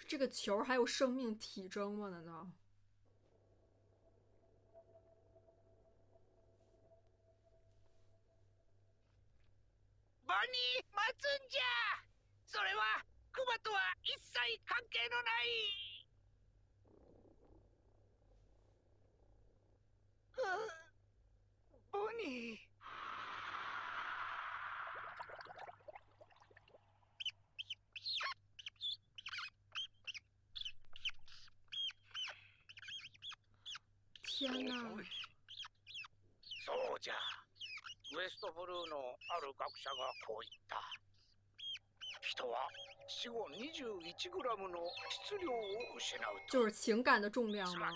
这个球还有生命体征吗？难道？バニー待つんじゃ。それはクマとは一切関係のない。ボニー。天哪！そうじゃ。ウエストブルーのある学者がこう言った。人は死後21グラムの質量を失うと。就是情感的重量吗？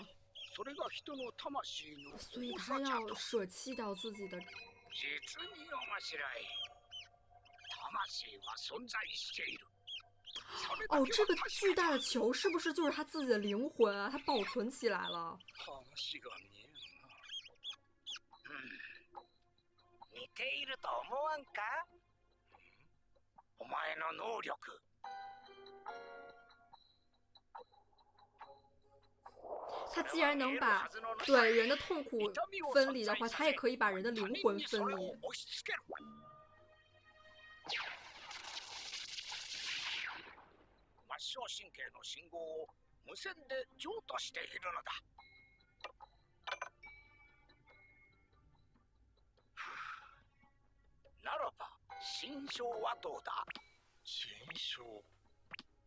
それが人の魂の所以他要舍弃掉自己的。実に面白い。魂は存在している。哦，这个巨大的球是不是就是他自己的灵魂啊？他保存起来了。話が見えんな。似ていると思わんか？お前の能力。他既然能把对人的痛苦分离的话，他也可以把人的灵魂分离。末梢神経の信号を無線で譲渡しているのだ。ならば心象はどうだ？心象。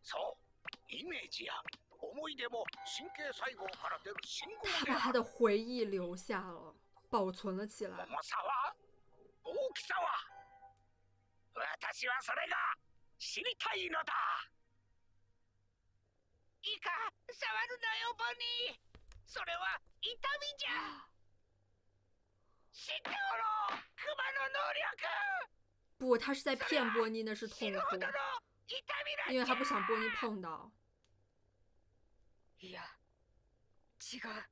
そう、イメージや思い出も神経細胞から出る信号で。他把他的回忆留下了，保存了起来。重さは？大きさは？私はそれが知りたいのだ。いいか、触るなよボニー。それは痛みじゃ。知っておろう、クマの能力。不，他是在骗波妮，那是痛苦，因为他不想波妮碰到。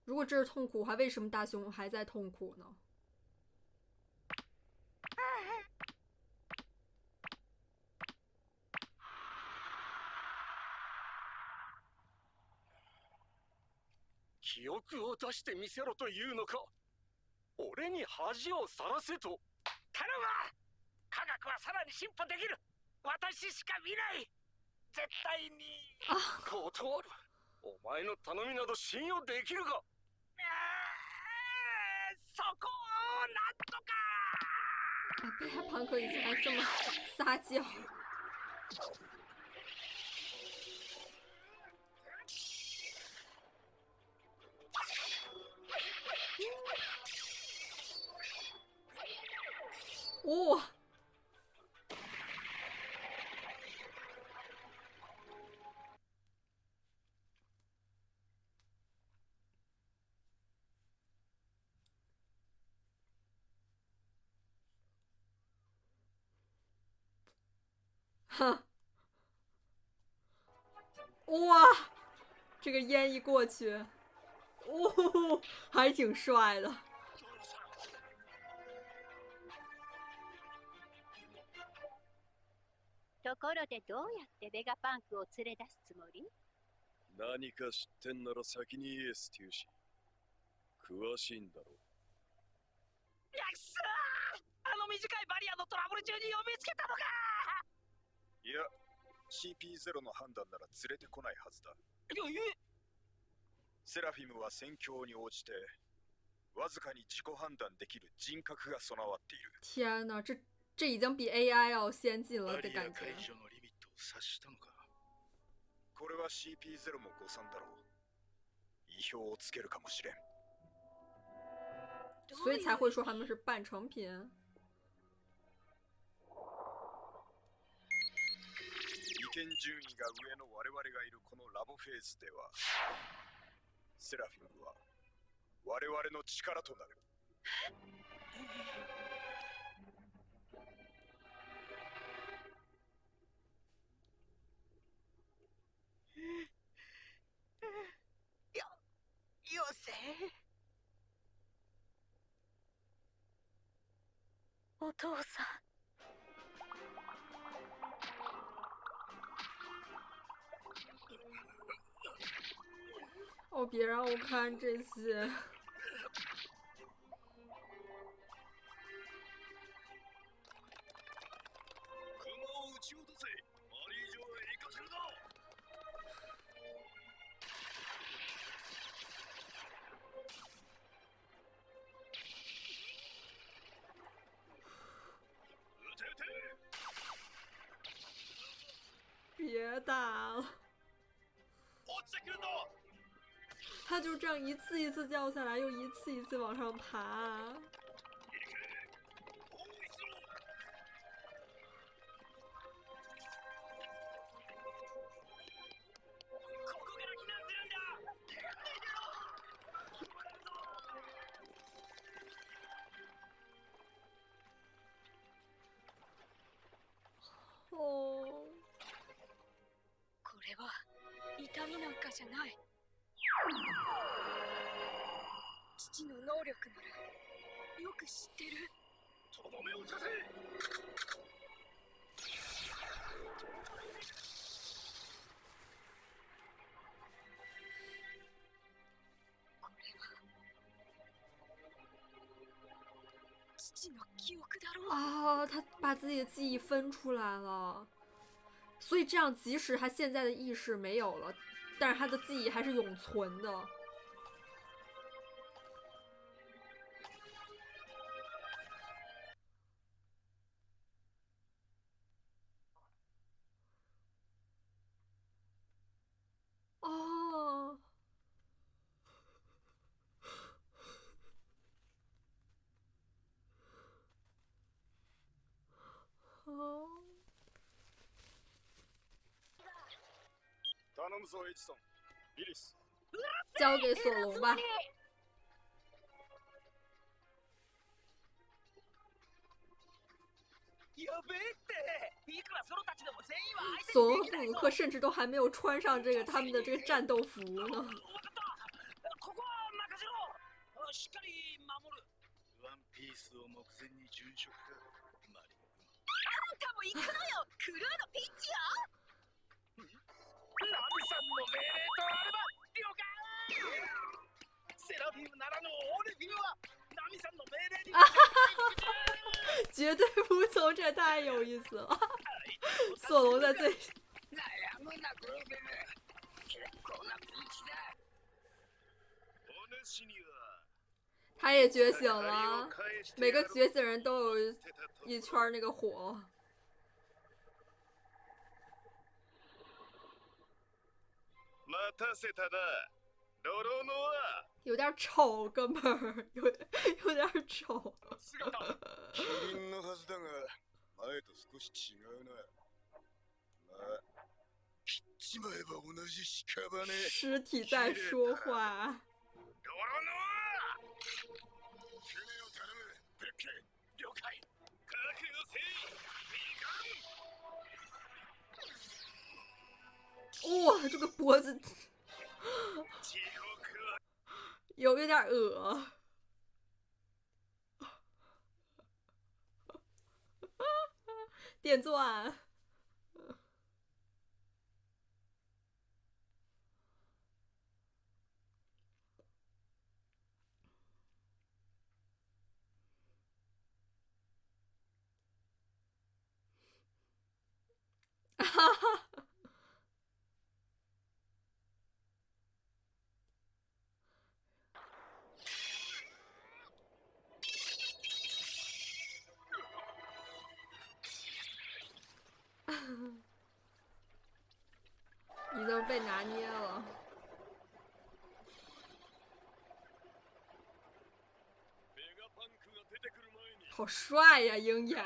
如果这是痛苦的话，为什么大雄还在痛苦呢？記憶を出してみせろというのか。俺に恥をさらせと。頼むわ。科学はさらに進歩できる。私しか見ない。絶対に。断る。お前の頼みなど信用できるか。そこをなんとか。贝塔庞克以前还这么撒娇。哦。哈！哇，这个烟一过去，哦，还挺帅的。ところでどうやってベガパンクを連れ出すつもり？何か知ってんなら先に言え、ステューシー。詳しいんだろう。やっすー、あの短いバリアのトラブル中に呼びつけたのか。いや、CP0 の判断なら連れてこないはずだ。セラフィムは戦況に応じてわずかに自己判断できる人格が備わっている。天哪，这已经比 AI 要先进了的感觉。これは CP0 も誤算だろう。意表をつけるかもしれん。所以才会说他们是半成品。意見順位が上の我々がいるこのラボフェーズでは、セラフィムは我々の力となる。よせ。お父さん。哦，别让我看这些。别打了，他就这样一次一次掉下来，又一次一次往上爬。哦。これは痛みなんかじゃない。父の能力ならよく知ってる。とどめを刺せ。これは父の記憶だろう。啊，他把自己的记忆分出来了，所以这样即使他现在的意识没有了，但是他的记忆还是永存的。哦。哦。頼むぞエジソン、リリス。交给索隆吧。索隆和布鲁克甚至都还没有穿上这个他们的这个战斗服呢。ワンピースを目前に殉職か、マリオ。あんたも行くのよ、クルーのピンチよ。ナミさんの命令とあれば了解。セラフィムならぬオレフィムはナミさんの命令に绝对服从，这太有意思了。索隆在最悩むな、グルフィム。結構なピンチだ。話には他也觉醒了，每个觉醒人都有一圈那个火。待たせたな、ロロノア。有点丑，哥们儿，有点丑。キリンのはずだが、前と少し違うな。まあ、切っちまえば同じ屍。尸体在说话。ロロノア。船を頼む、ブルック。了解。覚悟せい。哇，这个脖子有点恶。电钻。哈哈。已经被拿捏了。好帅呀，鹰眼！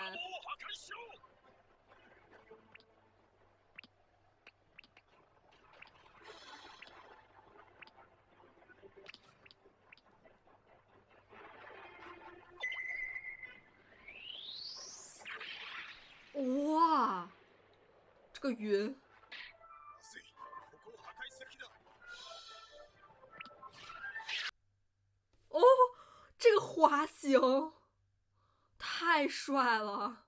哇，这个云！哦，这个滑行太帅了！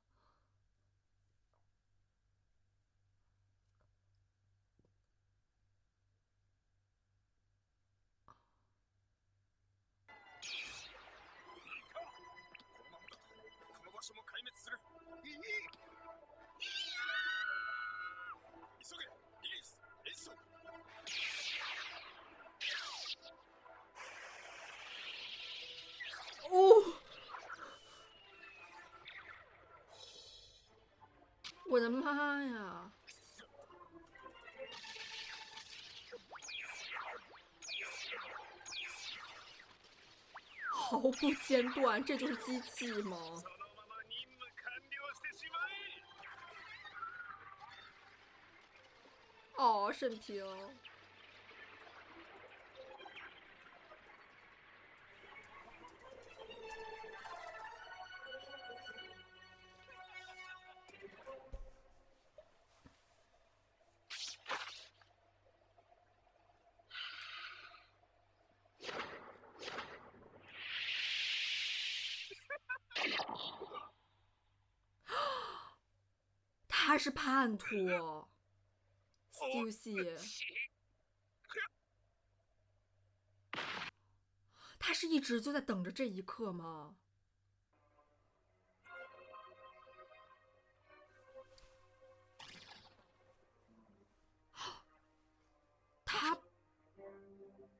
的妈呀！毫不间断，这就是机器吗？そのまま任務完了してしまえ。哦，沈平。他是叛徒，Stussy，他是一直就在等着这一刻吗？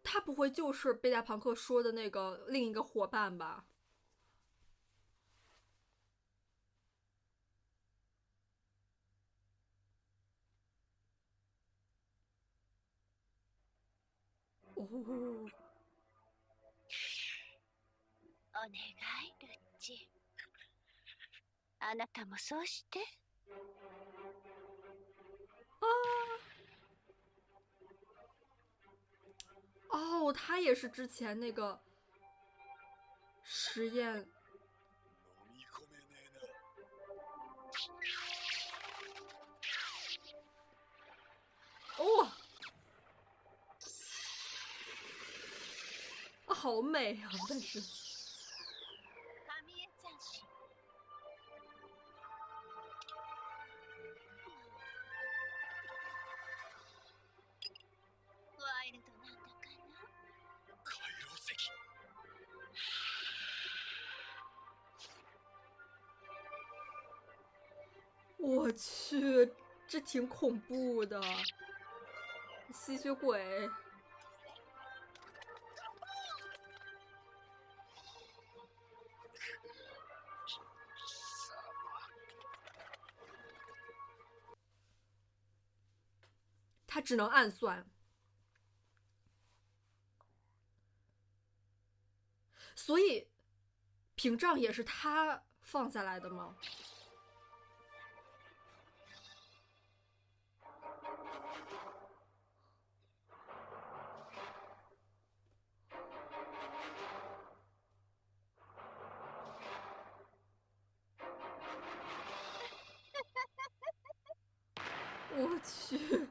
他不会就是贝加庞克说的那个另一个伙伴吧？哦，お願いルッチ。あなたもそうして。哦，他也是之前那个实验。飲み込めねえな。哦，啊，好美啊！但是，神江战士。ワイルドなんだかな。回廊石。我去，这挺恐怖的，吸血鬼。他只能暗算，所以屏障也是他放下来的吗？我去，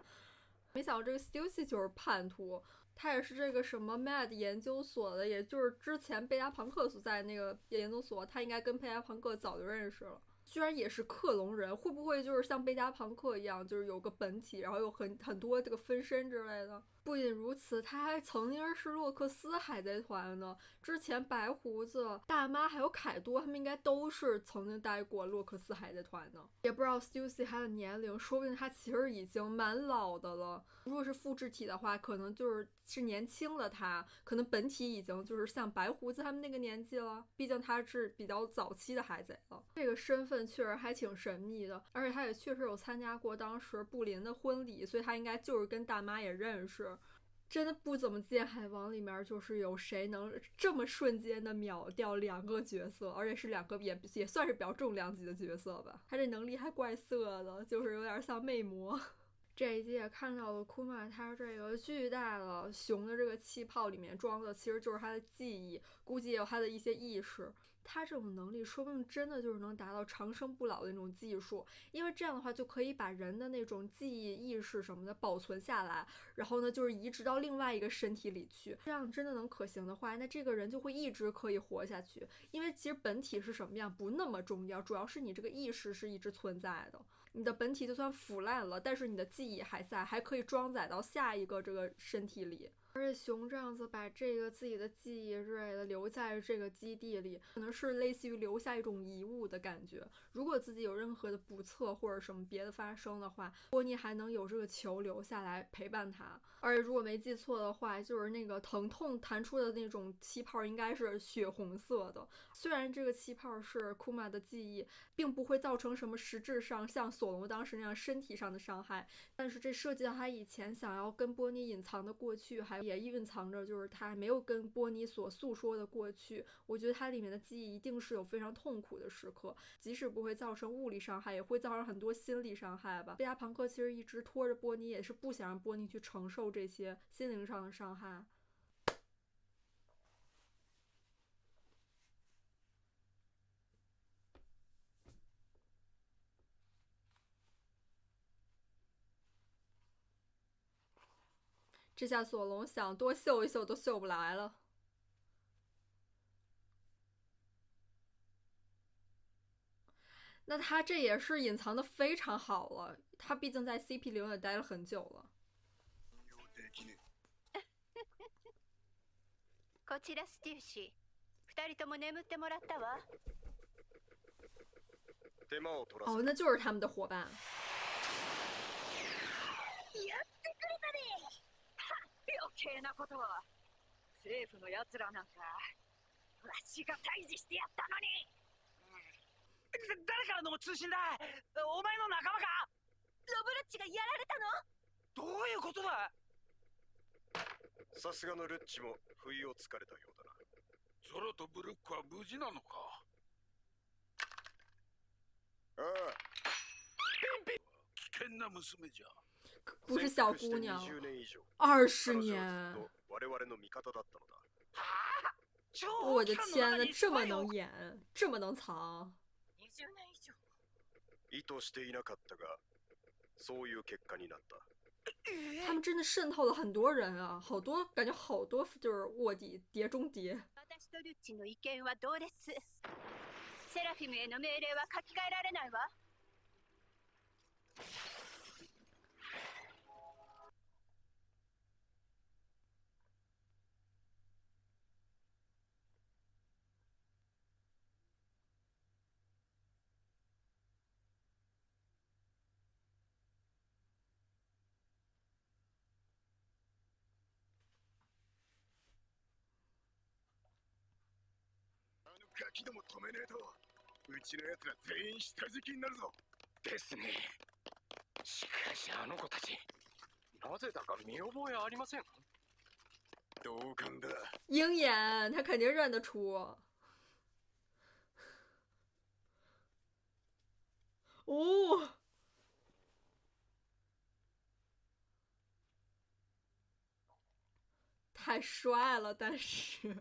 没想到这个 Stussy 就是叛徒，他也是这个什么 MAD 研究所的，也就是之前贝加庞克所在那个研究所，他应该跟贝加庞克早就认识了。居然也是克隆人，会不会就是像贝加庞克一样，就是有个本体，然后有很多这个分身之类的？不仅如此，他还曾经是洛克斯海贼团呢。之前白胡子、大妈还有凯多，他们应该都是曾经待过洛克斯海贼团的。也不知道 Stussy 他的年龄，说不定他其实已经蛮老的了。如果是复制体的话，可能是年轻的他，可能本体已经就是像白胡子他们那个年纪了。毕竟他是比较早期的海贼了，这个身份确实还挺神秘的。而且他也确实有参加过当时布林的婚礼，所以他应该就是跟大妈也认识。真的不怎么见海王里面就是有谁能这么瞬间的秒掉2个角色，而且是2个也算是比较重量级的角色吧。他这能力还怪色的，就是有点像魅魔。这一集也看到了库玛他这个巨大的熊的这个气泡里面装的其实就是他的记忆，估计也有他的一些意识。他这种能力说不定真的就是能达到长生不老的那种技术，因为这样的话就可以把人的那种记忆、意识什么的保存下来，然后呢就是移植到另外一个身体里去。这样真的能可行的话，那这个人就会一直可以活下去。因为其实本体是什么样不那么重要，主要是你这个意识是一直存在的。你的本体就算腐烂了，但是你的记忆还在，还可以装载到下一个这个身体里。而且熊这样子把这个自己的记忆之类的留在这个基地里，可能是类似于留下一种遗物的感觉。如果自己有任何的不测或者什么别的发生的话，波妮还能有这个球留下来陪伴他。而且如果没记错的话，就是那个疼痛弹出的那种气泡应该是血红色的。虽然这个气泡是库玛的记忆，并不会造成什么实质上像索隆当时那样身体上的伤害，但是这涉及到他以前想要跟波妮隐藏的过去，还也蕴藏着就是他没有跟波妮所诉说的过去。我觉得它里面的记忆一定是有非常痛苦的时刻，即使不会造成物理伤害，也会造成很多心理伤害吧。贝亚庞克其实一直拖着波妮，也是不想让波妮去承受这些心灵上的伤害。这下索隆想多秀一秀都秀不来了。那他这也是隐藏的非常好了，他毕竟在 CP 里也待了很久了。こちらステューシー、2人とも眠ってもらったわ。手間を取らせ哦，那就是他们的伙伴。やってくれたね。余計なことは。政府のやつらなんかわしが退治してやったのに。誰からの通信だ？お前の仲間か？ロブルッチがやられたの？どういうことだ？さすがのルッチも不意をつかれたようだな。ゾロとブルックは無事なのか？ああ、危険な娘じゃ。不是小姑娘20年以上，20彼女は年ずっと我々の味方だったのだ。我的天呐，这么能演，这么能藏。20年以上。意図していなかったが、そういう結果になった。他们真的渗透了很多人啊，好多感觉好多就是卧底碟中谍。私とルッチの意見は同です。セラフィムへの命令は書き換えられないわ。ガキども止めねえと、うちの奴ら全員下敷きになるぞ。ですね。しかしあの子たち、なぜだか見覚えありません。同感だ。鹰眼他肯定认得出。哦，太帅了，但是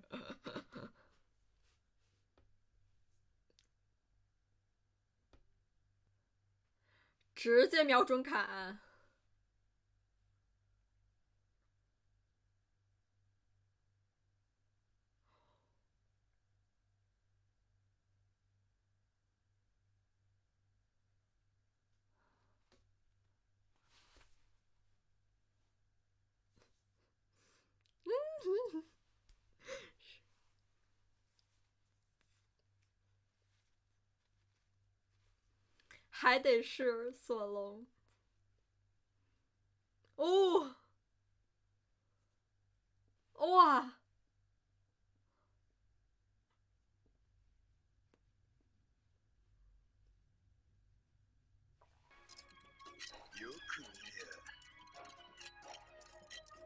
直接瞄准砍。还得是索隆。哦，哇！よく見りゃ、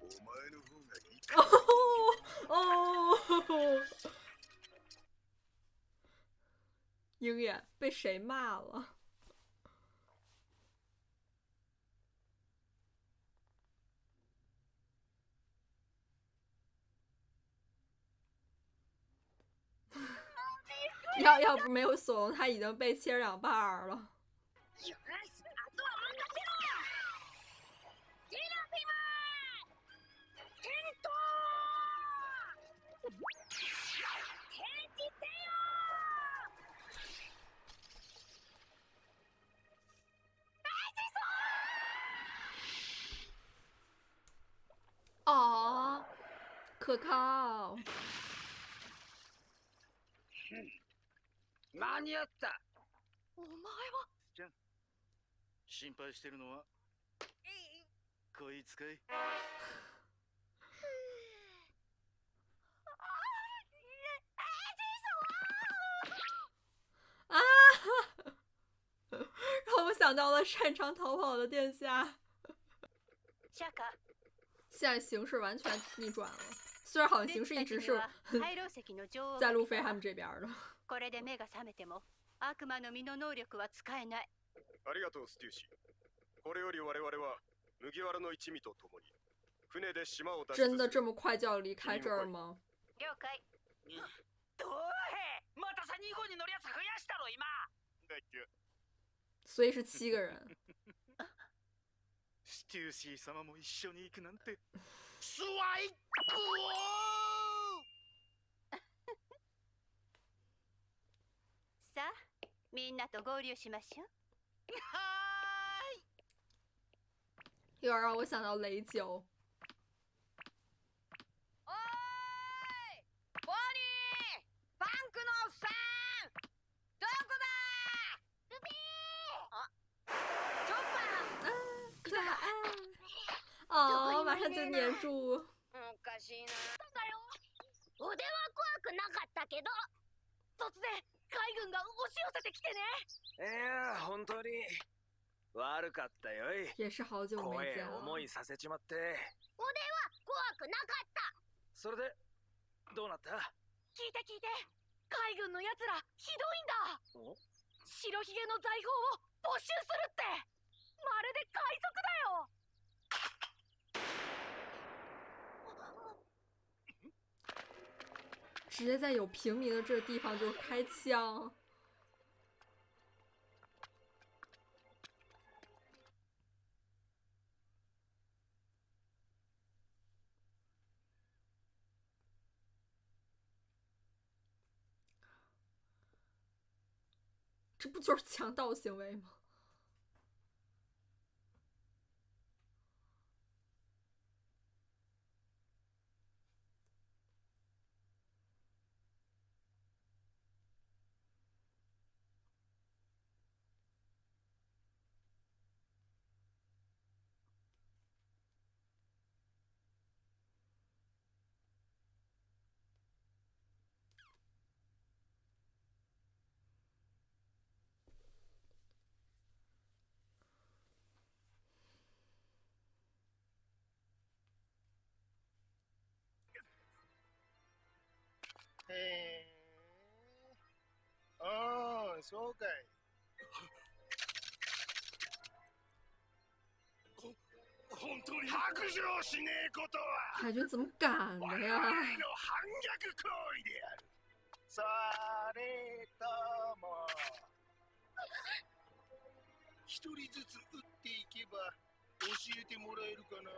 お前の方がいい哦か。哦，鹰眼被谁骂了？要不没有索隆，他已经被切两半儿了。よし、あとは任せろ。セラフィム、戦闘。停止せよ。哦，可靠。間に合った。お前は心配してるのはこいつかい？啊！让我想到了擅长逃跑的殿下。シャカ、现在形势完全逆转了，虽然好像形势一直是ハイロー石の女王在路飞他们这边的。これで目が覚めても悪魔の実の能力は使えない。ありがとう、ステューシー。これより我々は麦わらの一味と共に船で島を脱出する。真的这么快就要离开这儿吗？了解。どうへまたさ2号に乗るやつ増やしたろ今。だっけ。所以是7个人。ステューシー様も一緒に行くなんてスワイクさあ、みんなと合流しましょう。有点让我想到雷九。おーいボニーパンクのおっさんどこだルビーあチョッパー可愛。哦，马上就黏住。おかしいな。だよ。腕は怖くなかったけど、突然海軍が押し寄せてきてね。いや本当に悪かったよい。也是好久没声见了。思いさせちまって。腕は怖くなかった。それでどうなった？聞いて聞いて。海軍のやつらひどいんだ。お白ひげの財宝を没収するって。まるで海賊だよ。直接在有平民的这个地方就开枪。这不就是强盗行为吗？ああ、そうかい。本当に白状しねえことは海军怎么敢的我々呀？の反逆行為である。それとも一人ずつ撃っていけば教えてもらえるかな？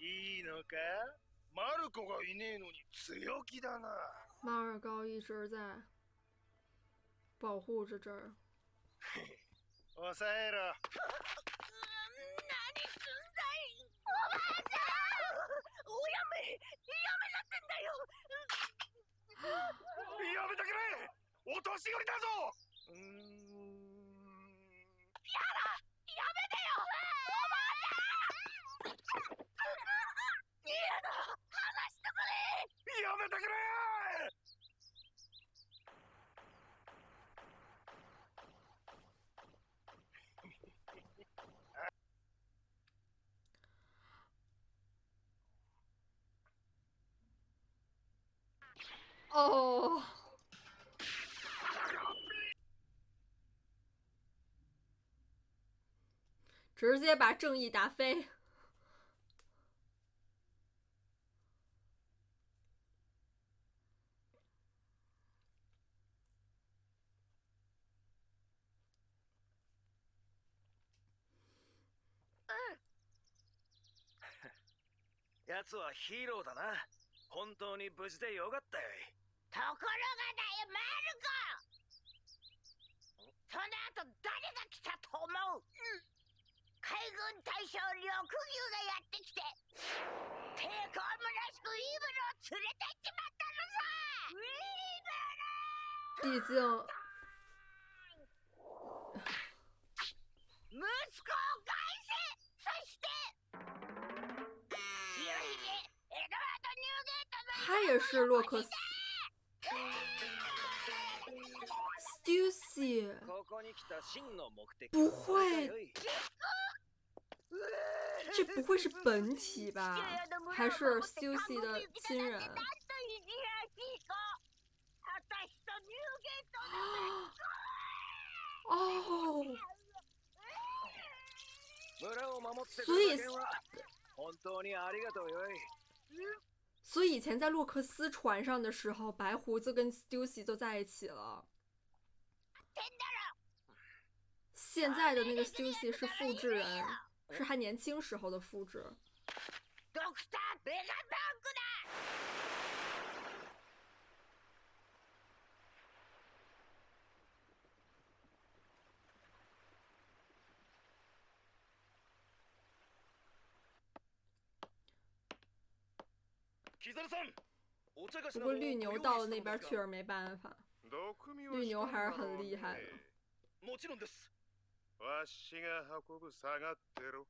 いいのか？マルコがいねえのに強気だな。马尔高一直在保护着这儿。抑えろ。何すんだいおばあちゃんおやめなってんだよ。やめてくれ！お年寄りだぞ！やめてよおばあちゃん嫌だ離してくれやめてくれ！哦，直接把正义打飞。やっ奴はヒーローだな。本当に無事でよかったよ。ところがだよ、マルコ。その後誰が来たと思う？海軍大将緑牛がやってきて抵抗むなしくイーブルを連れてっちまったのさ。毕竟息子を返せ。そして白ひげエドワード・ニューゲートの他也是洛克斯。Stussy ここに来た真の目的不会，这不会是本体吧？还是 Stussy 的亲人？なんといじらしい子。私とニューゲートの哦，村を守ってく所以れた件は本当にありがとうよい。所以以前在洛克斯船上的时候，白胡子跟 Stussy 就在一起了。现在的那个 Stussy 是复制人，是他年轻时候的复制。ドクター・ベガバンクだ。キザルさん、お茶菓子不过などを绿牛ご用意到了那したのですか？边确实没办法，毒味绿牛は还是很したんだろうね厉害的。もちろんです。わしが運ぶ下がってろ。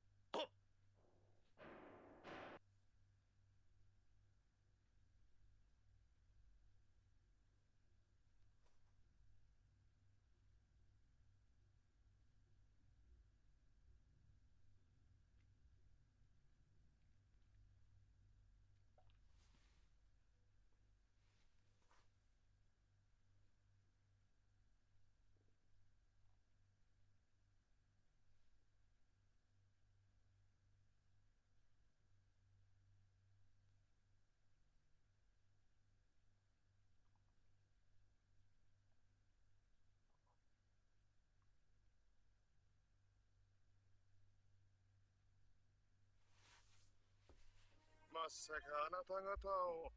まさかあなた方を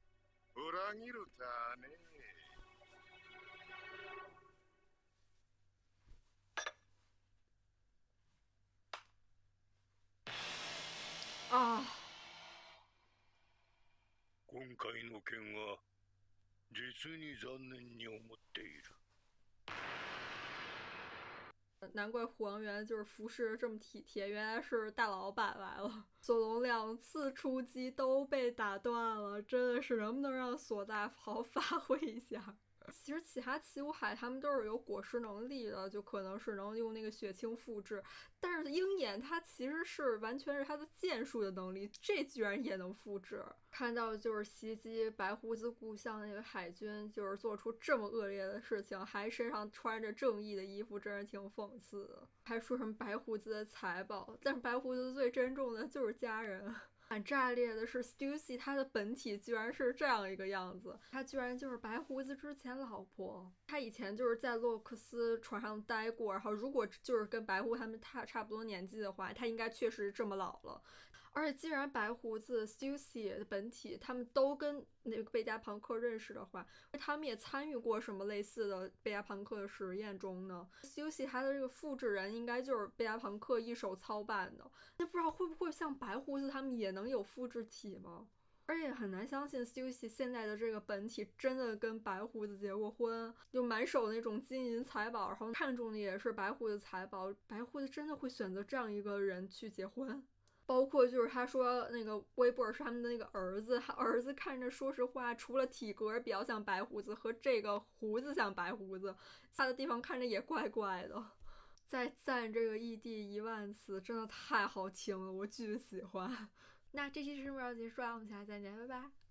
裏切るとはね。啊，今回の件は実に残念に思っている。难怪虎王源就是服侍得这么体贴，原来是大老板来了。索隆2次出击都被打断了，真的是能不能让索大好好发挥一下？其实其他奇武海他们都是有果实能力的，就可能是能用那个血清复制，但是鹰眼它其实是完全是它的剑术的能力，这居然也能复制。看到就是袭击白胡子故乡那个海军，就是做出这么恶劣的事情，还身上穿着正义的衣服，真是挺讽刺的。还说什么白胡子的财宝，但是白胡子最珍重的就是家人。很炸裂的是 Stussy 他的本体居然是这样一个样子，他居然就是白胡子之前老婆，他以前就是在洛克斯船上待过，然后如果就是跟白胡他们差不多年纪的话，他应该确实这么老了。而且既然白胡子 Stussy 的本体他们都跟那个贝加庞克认识的话，他们也参与过什么类似的贝加庞克的实验中呢？ Stussy 他的这个复制人应该就是贝加庞克一手操办的，那不知道会不会像白胡子他们也能有复制体吗？而且很难相信 Stussy 现在的这个本体真的跟白胡子结过婚，就满手那种金银财宝，然后看中的也是白胡子财宝，白胡子真的会选择这样一个人去结婚？包括就是他说那个威布尔是他们的那个儿子，他儿子看着说实话除了体格比较像白胡子和这个胡子像白胡子，其他的地方看着也怪怪的。再赞这个异地10000次，真的太好听了，我巨喜欢。那这期视频就结束了，我们下次再见，拜拜。